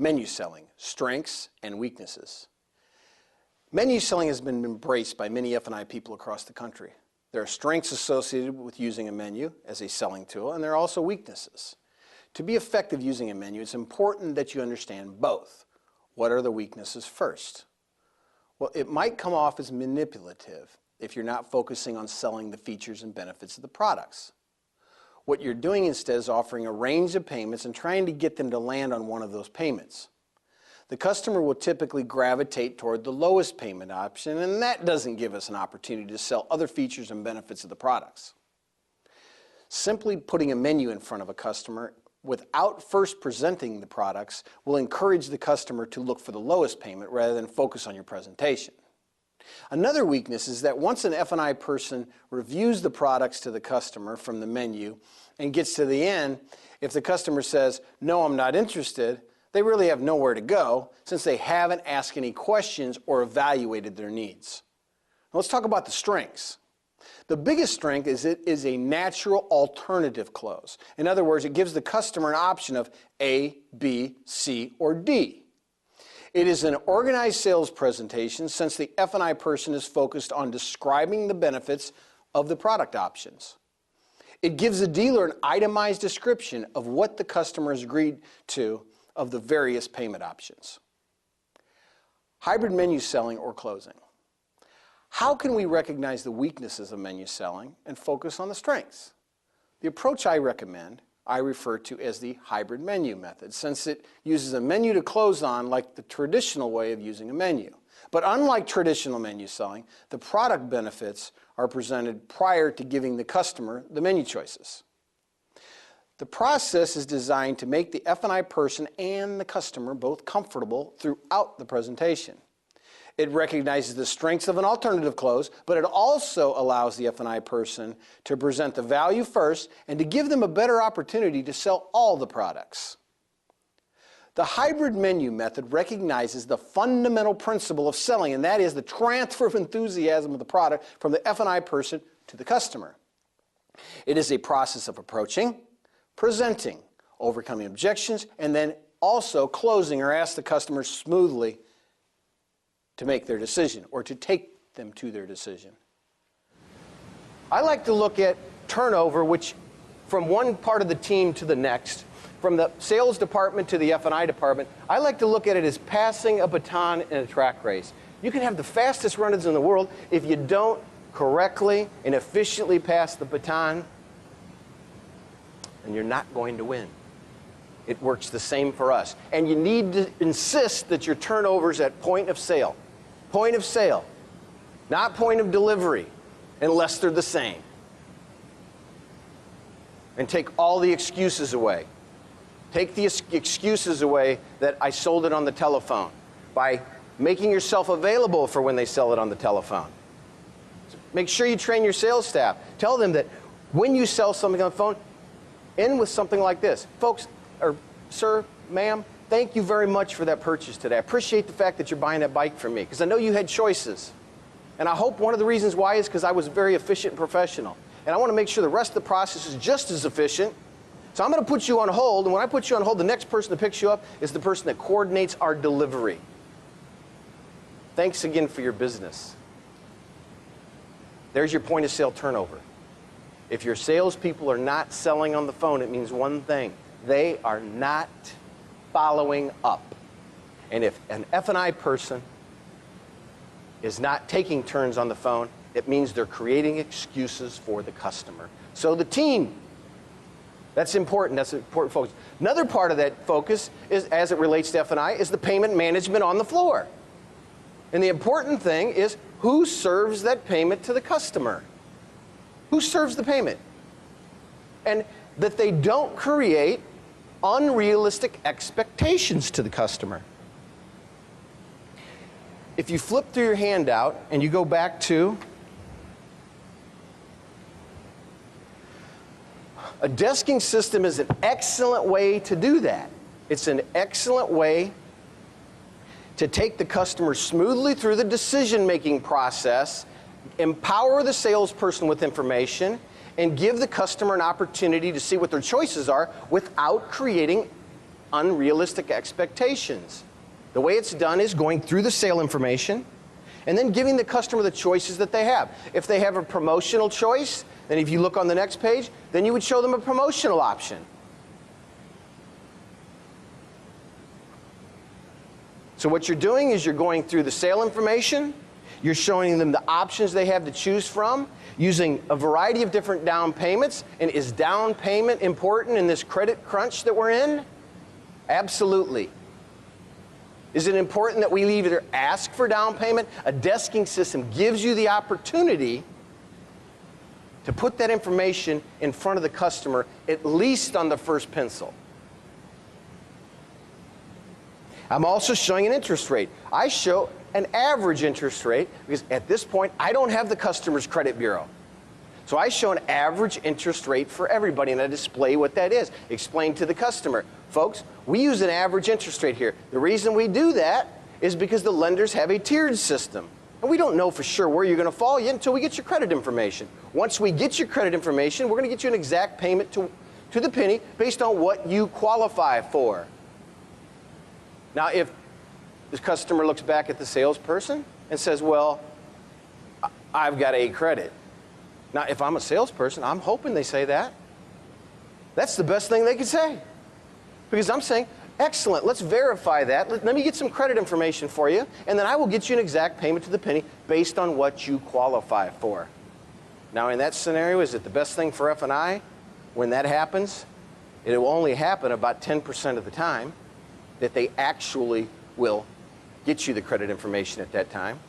Menu selling, strengths and weaknesses. Menu selling has been embraced by many F&I people across the country. There are strengths associated with using a menu as a selling tool, and there are also weaknesses. To be effective using a menu, it's important that you understand both. What are the weaknesses first? Well, it might come off as manipulative if you're not focusing on selling the features and benefits of the products. What you're doing instead is offering a range of payments and trying to get them to land on one of those payments. The customer will typically gravitate toward the lowest payment option, and that doesn't give us an opportunity to sell other features and benefits of the products. Simply putting a menu in front of a customer without first presenting the products will encourage the customer to look for the lowest payment rather than focus on your presentation. Another weakness is that once an F&I person reviews the products to the customer from the menu and gets to the end, if the customer says, "No, I'm not interested," they really have nowhere to go since they haven't asked any questions or evaluated their needs. Now, let's talk about the strengths. The biggest strength is it is a natural alternative close. In other words, it gives the customer an option of A, B, C, or D. It is an organized sales presentation since the F&I person is focused on describing the benefits of the product options. It gives the dealer an itemized description of what the customer has agreed to of the various payment options. Hybrid menu selling or closing. How can we recognize the weaknesses of menu selling and focus on the strengths? The approach I recommend, I refer to as the hybrid menu method, since it uses a menu to close on like the traditional way of using a menu. But unlike traditional menu selling, the product benefits are presented prior to giving the customer the menu choices. The process is designed to make the F&I person and the customer both comfortable throughout the presentation. It recognizes the strengths of an alternative close, but it also allows the F&I person to present the value first and to give them a better opportunity to sell all the products. The hybrid menu method recognizes the fundamental principle of selling, and that is the transfer of enthusiasm of the product from the F&I person to the customer. It is a process of approaching, presenting, overcoming objections, and then also closing or ask the customer smoothly to make their decision or to take them to their decision. I like to look at turnover, which from one part of the team to the next, from the sales department to the F&I department, I like to look at it as passing a baton in a track race. You can have the fastest runners in the world. If you don't correctly and efficiently pass the baton, then you're not going to win. It works the same for us. And you need to insist that your turnover is at point of sale. Point of sale, not point of delivery, unless they're the same. And take all the excuses away. Take the excuses away that I sold it on the telephone by making yourself available for when they sell it on the telephone. Make sure you train your sales staff. Tell them that when you sell something on the phone, end with something like this. Folks, or sir, ma'am, thank you very much for that purchase today. I appreciate the fact that you're buying that bike from me because I know you had choices. And I hope one of the reasons why is because I was very efficient and professional. And I want to make sure the rest of the process is just as efficient. So I'm going to put you on hold, and when I put you on hold, the next person that picks you up is the person that coordinates our delivery. Thanks again for your business. There's your point of sale turnover. If your salespeople are not selling on the phone, it means one thing. They are not following up. And if an F&I person is not taking turns on the phone, it means they're creating excuses for the customer. So the team, that's important. That's an important focus. Another part of that focus is, as it relates to F&I, is the payment management on the floor. And the important thing is who serves that payment to the customer. Who serves the payment? And that they don't create unrealistic expectations to the customer. If you flip through your handout and you go back to a desking system is an excellent way to do that. It's an excellent way to take the customer smoothly through the decision-making process, empower the salesperson with information, and give the customer an opportunity to see what their choices are without creating unrealistic expectations. The way it's done is going through the sale information and then giving the customer the choices that they have. If they have a promotional choice, then if you look on the next page, then you would show them a promotional option. So what you're doing is you're going through the sale information, you're showing them the options they have to choose from, using a variety of different down payments. And is down payment important in this credit crunch that we're in? Absolutely. Is it important that we either ask for down payment? A desking system gives you the opportunity to put that information in front of the customer, at least on the first pencil. I'm also showing an interest rate. I show an average interest rate because at this point, I don't have the customer's credit bureau. So I show an average interest rate for everybody, and I display what that is. Explain to the customer, folks, we use an average interest rate here. The reason we do that is because the lenders have a tiered system. And we don't know for sure where you're going to fall yet until we get your credit information. Once we get your credit information, we're going to get you an exact payment to the penny based on what you qualify for. Now, if the customer looks back at the salesperson and says, well, I've got A credit. Now, if I'm a salesperson, I'm hoping they say that. That's the best thing they could say. Because I'm saying, excellent, let's verify that. Let me get some credit information for you, and then I will get you an exact payment to the penny based on what you qualify for. Now, in that scenario, is it the best thing for F&I? When that happens, it will only happen about 10% of the time that they actually will get you the credit information at that time.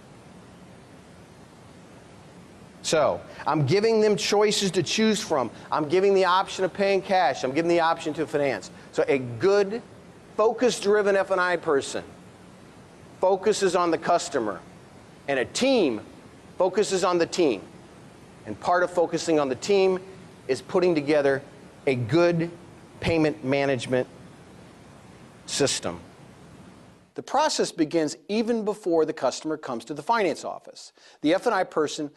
So, I'm giving them choices to choose from. I'm giving the option of paying cash. I'm giving the option to finance. So a good, focus-driven F&I person focuses on the customer, and a team focuses on the team. And part of focusing on the team is putting together a good payment management system. The process begins even before the customer comes to the finance office. The F&I person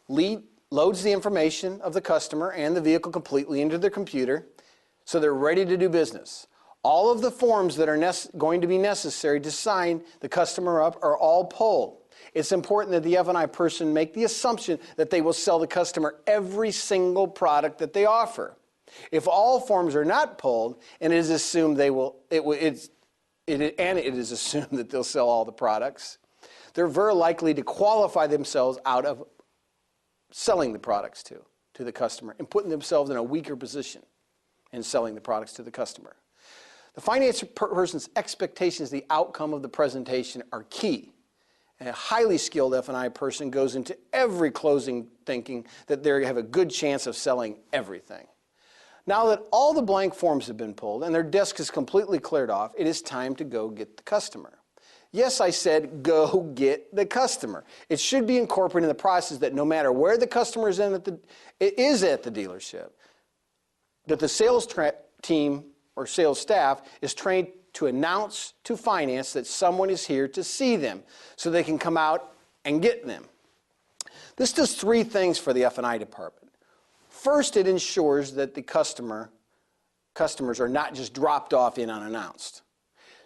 loads the information of the customer and the vehicle completely into their computer so they're ready to do business. All of the forms that are going to be necessary to sign the customer up are all pulled. It's important that the F&I person make the assumption that they will sell the customer every single product that they offer. If all forms are not pulled, and it is assumed it is assumed that they'll sell all the products, they're very likely to qualify themselves out of selling the products to the customer and putting themselves in a weaker position in selling the products to the customer. The finance person's expectations, the outcome of the presentation are key. And a highly skilled F&I person goes into every closing thinking that they have a good chance of selling everything. Now that all the blank forms have been pulled and their desk is completely cleared off, it is time to go get the customer. Yes, I said go get the customer. It should be incorporated in the process that no matter where the customer is at the dealership, that the sales team or sales staff is trained to announce to finance that someone is here to see them so they can come out and get them. This does three things for the F&I department. First, it ensures that the customers are not just dropped off in unannounced.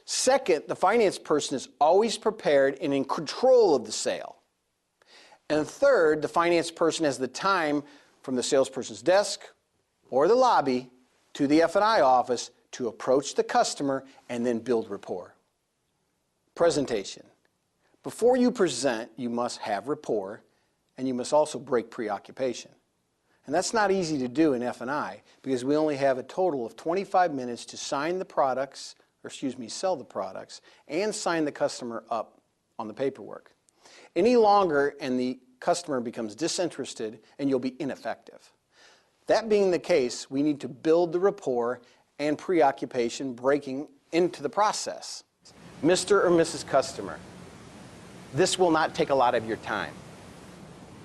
Second, the finance person is always prepared and in control of the sale. And third, the finance person has the time from the salesperson's desk or the lobby to the F&I office to approach the customer and then build rapport. Presentation. Before you present, you must have rapport, and you must also break preoccupation. And that's not easy to do in F&I because we only have a total of 25 minutes to sign the products, sell the products, and sign the customer up on the paperwork. Any longer and the customer becomes disinterested and you'll be ineffective. That being the case, we need to build the rapport and preoccupation breaking into the process. Mr. or Mrs. Customer, this will not take a lot of your time.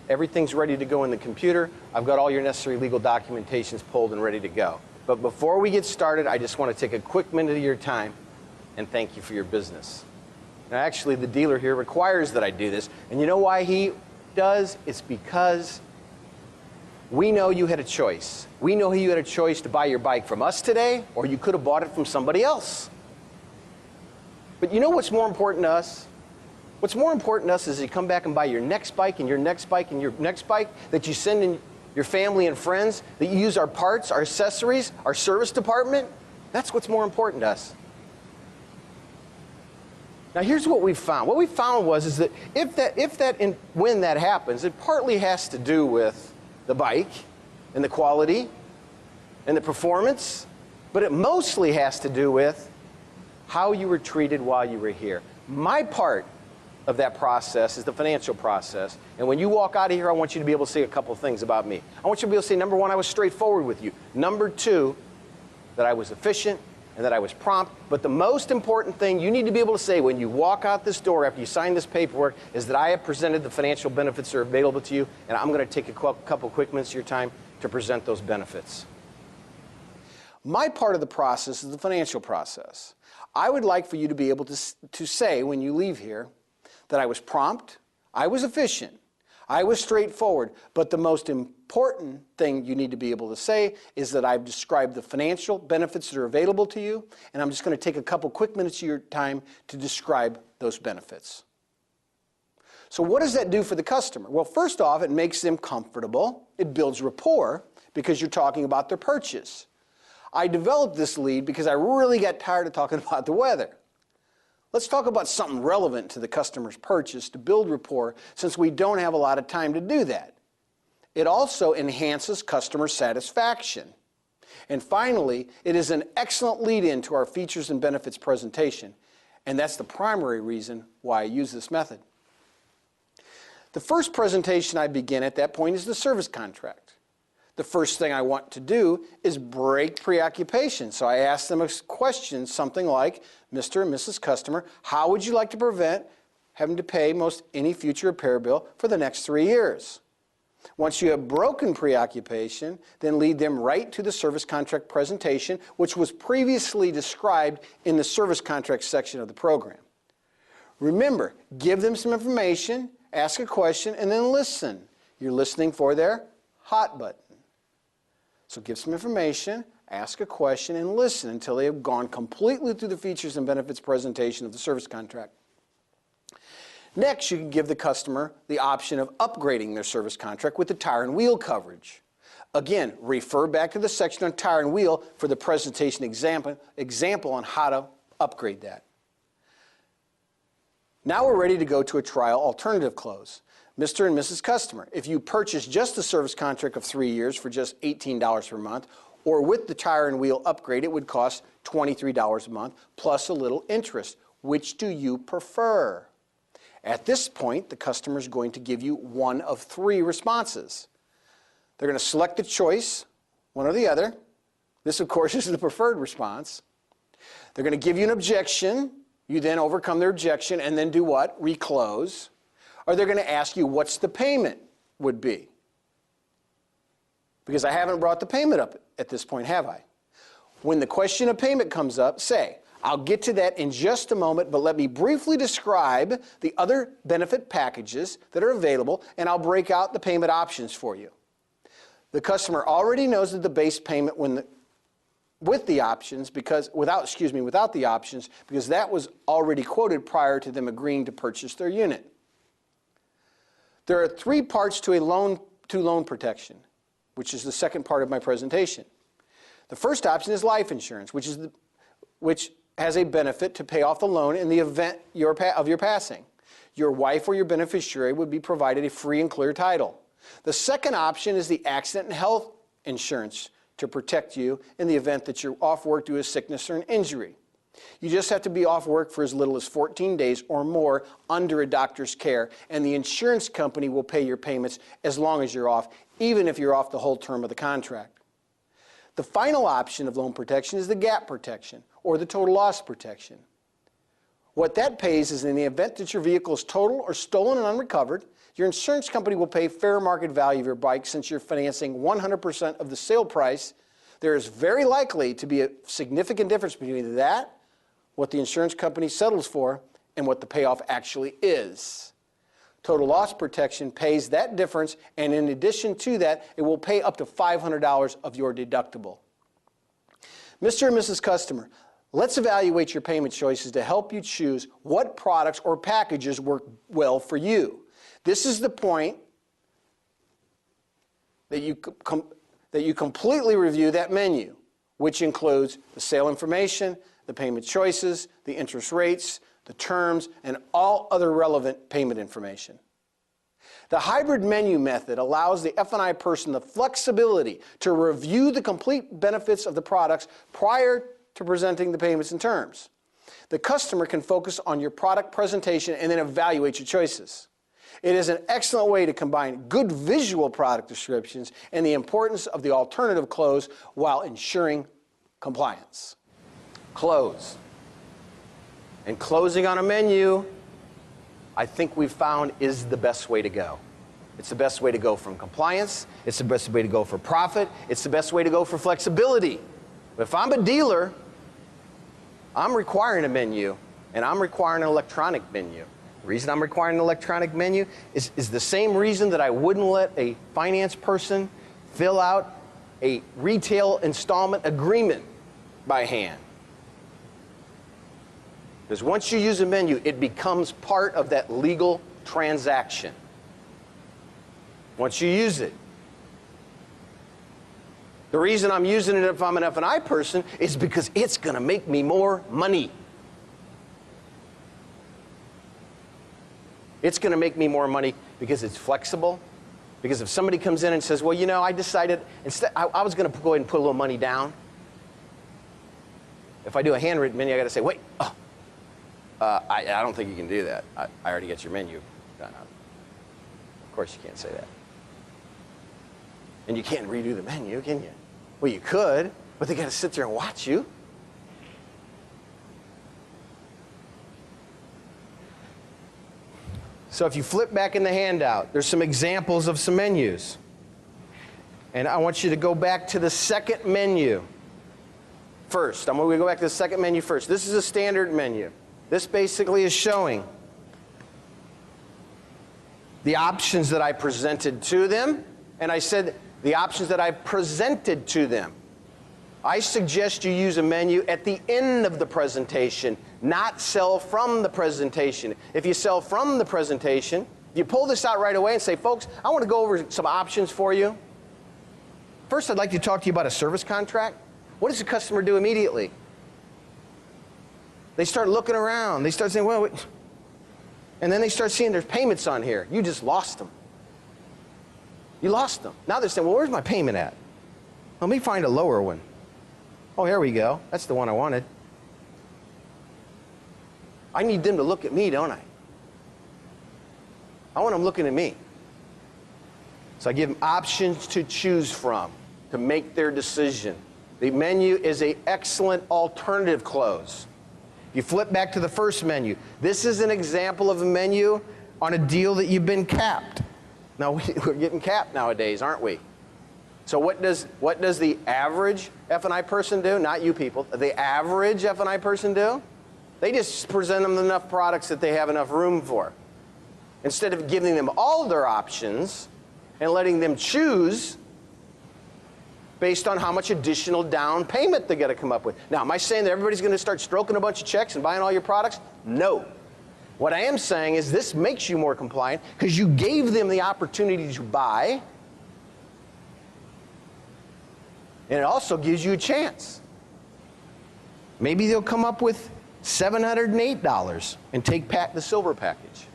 Everything's ready to go in the computer. I've got all your necessary legal documentations pulled and ready to go. But before we get started, I just want to take a quick minute of your time and thank you for your business. Now, actually, the dealer here requires that I do this. And you know why he does? It's because we know you had a choice. We know you had a choice to buy your bike from us today, or you could have bought it from somebody else. But you know what's more important to us? What's more important to us is you come back and buy your next bike and your next bike and your next bike, that you send in your family and friends, that you use our parts, our accessories, our service department. That's what's more important to us. Now here's what we found. What we found is that when that happens, it partly has to do with the bike and the quality and the performance, but it mostly has to do with how you were treated while you were here. My part of that process is the financial process. And when you walk out of here, I want you to be able to say a couple things about me. I want you to be able to say, number one, I was straightforward with you. Number two, that I was efficient and that I was prompt. But the most important thing you need to be able to say when you walk out this door after you sign this paperwork is that I have presented the financial benefits that are available to you, and I'm going to take a couple quick minutes of your time to present those benefits. My part of the process is the financial process. I would like for you to be able to say when you leave here that I was prompt, I was efficient, I was straightforward, but the most important thing you need to be able to say is that I've described the financial benefits that are available to you, and I'm just going to take a couple quick minutes of your time to describe those benefits. So what does that do for the customer? Well, first off, it makes them comfortable. It builds rapport because you're talking about their purchase. I developed this lead because I really got tired of talking about the weather. Let's talk about something relevant to the customer's purchase to build rapport, since we don't have a lot of time to do that. It also enhances customer satisfaction. And finally, it is an excellent lead-in to our features and benefits presentation, and that's the primary reason why I use this method. The first presentation I begin at that point is the service contract. The first thing I want to do is break preoccupation. So I ask them a question, something like, Mr. and Mrs. Customer, how would you like to prevent having to pay most any future repair bill for the next 3 years? Once you have broken preoccupation, then lead them right to the service contract presentation, which was previously described in the service contract section of the program. Remember, give them some information, ask a question, and then listen. You're listening for their hot button. So give some information, ask a question, and listen until they have gone completely through the features and benefits presentation of the service contract. Next, you can give the customer the option of upgrading their service contract with the tire and wheel coverage. Again, refer back to the section on tire and wheel for the presentation example on how to upgrade that. Now we're ready to go to a trial alternative close. Mr. and Mrs. Customer, if you purchase just the service contract of 3 years for just $18 per month, or with the tire and wheel upgrade, it would cost $23 a month plus a little interest. Which do you prefer? At this point, the customer is going to give you one of 3 responses. They're going to select the choice, one or the other. This, of course, is the preferred response. They're going to give you an objection. You then overcome their objection and then do what? Reclose. Or they're going to ask you what's the payment would be. Because I haven't brought the payment up at this point, have I? When the question of payment comes up, say, I'll get to that in just a moment, but let me briefly describe the other benefit packages that are available, and I'll break out the payment options for you. The customer already knows that the base payment without the options, because that was already quoted prior to them agreeing to purchase their unit. There are 3 parts to loan protection, which is the second part of my presentation. The first option is life insurance, which has a benefit to pay off the loan in the event of your passing. Your wife or your beneficiary would be provided a free and clear title. The second option is the accident and health insurance to protect you in the event that you're off work due to sickness or an injury. You just have to be off work for as little as 14 days or more under a doctor's care, and the insurance company will pay your payments as long as you're off, even if you're off the whole term of the contract. The final option of loan protection is the gap protection, or the total loss protection. What that pays is in the event that your vehicle is totaled or stolen and unrecovered, your insurance company will pay fair market value of your bike. Since you're financing 100% of the sale price, there is very likely to be a significant difference between that, what the insurance company settles for, and what the payoff actually is. Total loss protection pays that difference, and in addition to that, it will pay up to $500 of your deductible. Mr. and Mrs. Customer, Let's evaluate your payment choices to help you choose what products or packages work well for you. This is the point that you completely review that menu, which includes the sale information, the payment choices, the interest rates, the terms, and all other relevant payment information. The hybrid menu method allows the F&I person the flexibility to review the complete benefits of the products prior to presenting the payments and terms. The customer can focus on your product presentation and then evaluate your choices. It is an excellent way to combine good visual product descriptions and the importance of the alternative close while ensuring compliance. Close. And closing on a menu, I think we've found, is the best way to go. It's the best way to go from compliance. It's the best way to go for profit. It's the best way to go for flexibility. But if I'm a dealer, I'm requiring a menu, and I'm requiring an electronic menu. The reason I'm requiring an electronic menu is the same reason that I wouldn't let a finance person fill out a retail installment agreement by hand. Because once you use a menu, it becomes part of that legal transaction. Once you use it. The reason I'm using it if I'm an F&I person is because it's going to make me more money. It's going to make me more money because it's flexible. Because if somebody comes in and says, well, you know, I decided, instead, I was going to go ahead and put a little money down. If I do a handwritten menu, I got to say, wait, I don't think you can do that. I already got your menu done up. Of course you can't say that. And you can't redo the menu, can you? Well, you could, but they got to sit there and watch you. So if you flip back in the handout, there's some examples of some menus. And I want you to go back to the second menu first. I'm going to go back to the second menu first. This is a standard menu. This basically is showing the options that I presented to them, and I said the options that I presented to them. I suggest you use a menu at the end of the presentation, not sell from the presentation. If you sell from the presentation, you pull this out right away and say, folks, I want to go over some options for you. First, I'd like to talk to you about a service contract. What does the customer do immediately? They start looking around. They start saying, well, wait. And then they start seeing there's payments on here. You just lost them. You lost them. Now they're saying, well, where's my payment at? Let me find a lower one. Oh, here we go. That's the one I wanted. I need them to look at me, don't I? I want them looking at me. So I give them options to choose from to make their decision. The menu is an excellent alternative close. You flip back to the first menu. This is an example of a menu on a deal that you've been capped. Now, we're getting capped nowadays, aren't we? So what does the average F&I person do? Not you people. The average F&I person do? They just present them enough products that they have enough room for. Instead of giving them all their options and letting them choose based on how much additional down payment they got to come up with. Now, am I saying that everybody's going to start stroking a bunch of checks and buying all your products? No. What I am saying is this makes you more compliant because you gave them the opportunity to buy, and it also gives you a chance. Maybe they'll come up with $708 and take the silver package.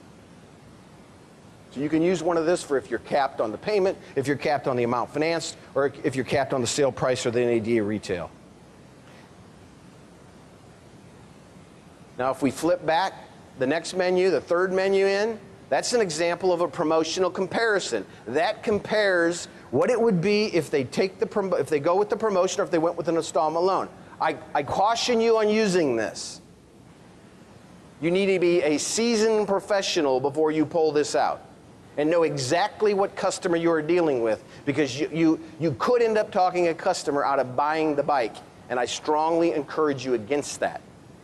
So you can use one of this for if you're capped on the payment, if you're capped on the amount financed, or if you're capped on the sale price or the NADA retail. Now if we flip back the next menu, the third menu in, that's an example of a promotional comparison. That compares what it would be if they go with the promotion or if they went with an installment loan. I caution you on using this. You need to be a seasoned professional before you pull this out and know exactly what customer you are dealing with, because you could end up talking a customer out of buying the bike, and I strongly encourage you against that.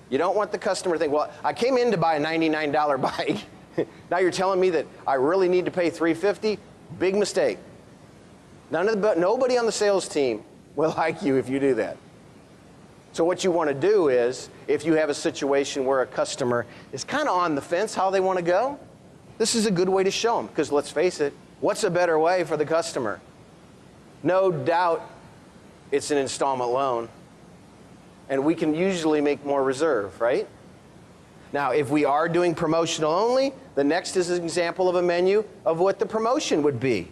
You don't want the customer to think, well, I came in to buy a $99 bike. Now you're telling me that I really need to pay $350? Big mistake. Nobody on the sales team will like you if you do that. So what you want to do is, if you have a situation where a customer is kind of on the fence how they want to go, this is a good way to show them. Because let's face it, what's a better way for the customer? No doubt it's an installment loan. And we can usually make more reserve, right? Now, if we are doing promotional only, the next is an example of a menu of what the promotion would be.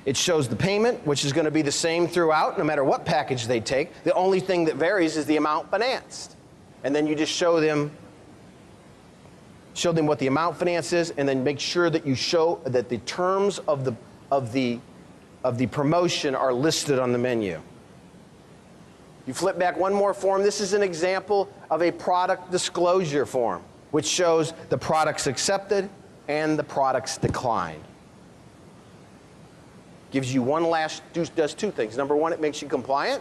It shows the payment, which is going to be the same throughout, no matter what package they take. The only thing that varies is the amount financed. And then you just show them what the amount finance is, and then make sure that you show that the terms of the promotion are listed on the menu. You flip back one more form. This is an example of a product disclosure form, which shows the products accepted and the products declined. Gives you does two things. Number one, it makes you compliant,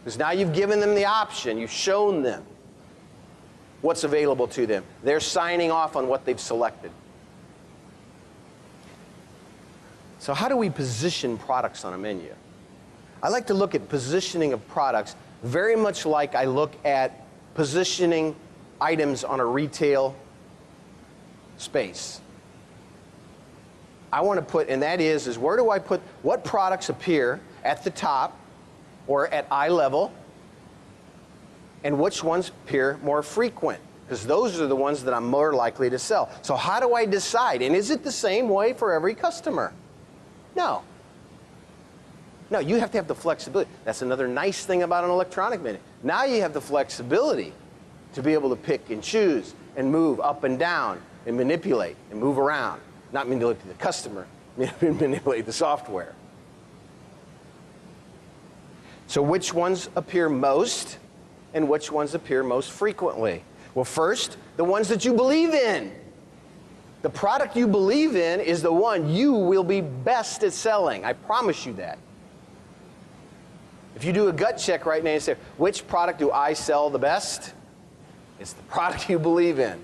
because now you've given them the option. You've shown them what's available to them. They're signing off on what they've selected. So how do we position products on a menu? I like to look at positioning of products very much like I look at positioning items on a retail space. I want to put, and that is where do I put, what products appear at the top or at eye level, and which ones appear more frequent? Because those are the ones that I'm more likely to sell. So how do I decide? And is it the same way for every customer? No. No, you have to have the flexibility. That's another nice thing about an electronic menu. Now you have the flexibility to be able to pick and choose and move up and down and manipulate and move around. Not manipulate the customer, manipulate the software. So which ones appear most and which ones appear most frequently? Well, first, the ones that you believe in. The product you believe in is the one you will be best at selling. I promise you that. If you do a gut check right now and say, which product do I sell the best? It's the product you believe in.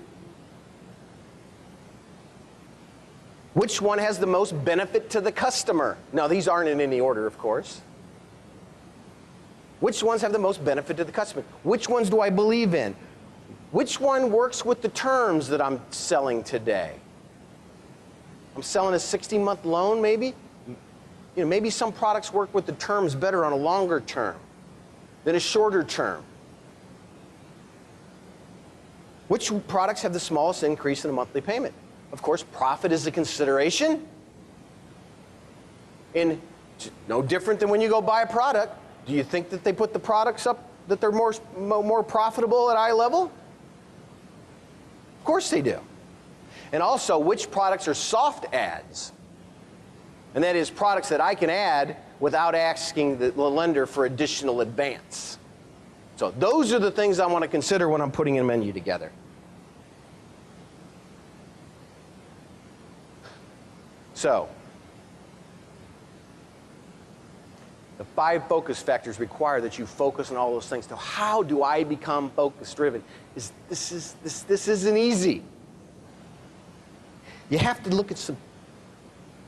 Which one has the most benefit to the customer? Now, these aren't in any order, of course. Which ones have the most benefit to the customer? Which ones do I believe in? Which one works with the terms that I'm selling today? I'm selling a 60-month loan, maybe? You know, maybe some products work with the terms better on a longer term than a shorter term. Which products have the smallest increase in the monthly payment? Of course, profit is a consideration. And no different than when you go buy a product. Do you think that they put the products up that they're more profitable at eye level? Of course they do. And also, which products are soft adds? And that is products that I can add without asking the lender for additional advance. So those are the things I want to consider when I'm putting a menu together. So, the 5 focus factors require that you focus on all those things. Now, how do I become focus driven? This isn't easy. You have to look at some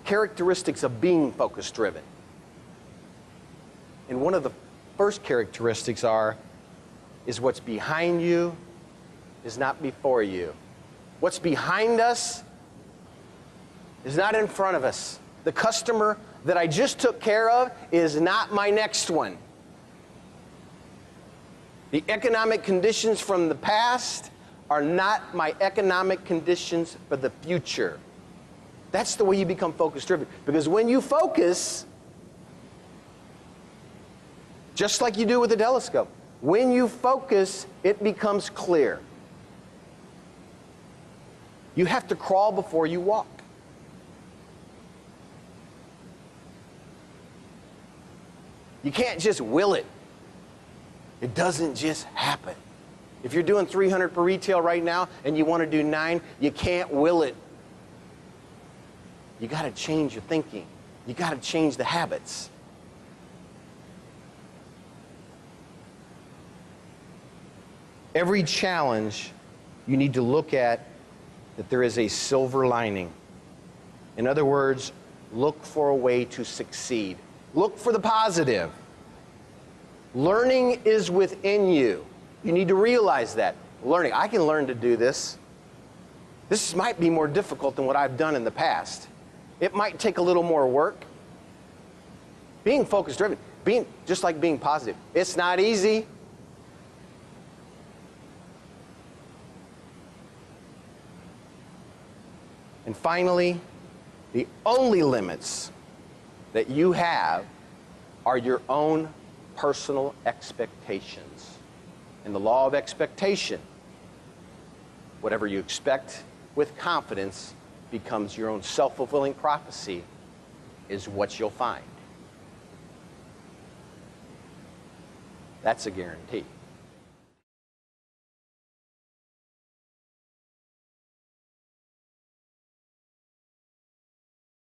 characteristics of being focus driven. And one of the first characteristics is what's behind you is not before you. What's behind us is not in front of us. The customer that I just took care of is not my next one. The economic conditions from the past are not my economic conditions for the future. That's the way you become focus driven. Because when you focus, just like you do with a telescope, when you focus, it becomes clear. You have to crawl before you walk. You can't just will it. It doesn't just happen. If you're doing 300 per retail right now and you want to do 9, you can't will it. You got to change your thinking. You got to change the habits. Every challenge, you need to look at that there is a silver lining. In other words, look for a way to succeed. Look for the positive. Learning is within you. You need to realize that. Learning. I can learn to do this. This might be more difficult than what I've done in the past. It might take a little more work. Being focus driven, just like being positive. It's not easy. And finally, the only limits that you have are your own personal expectations. And the law of expectation, whatever you expect with confidence becomes your own self-fulfilling prophecy, is what you'll find. That's a guarantee.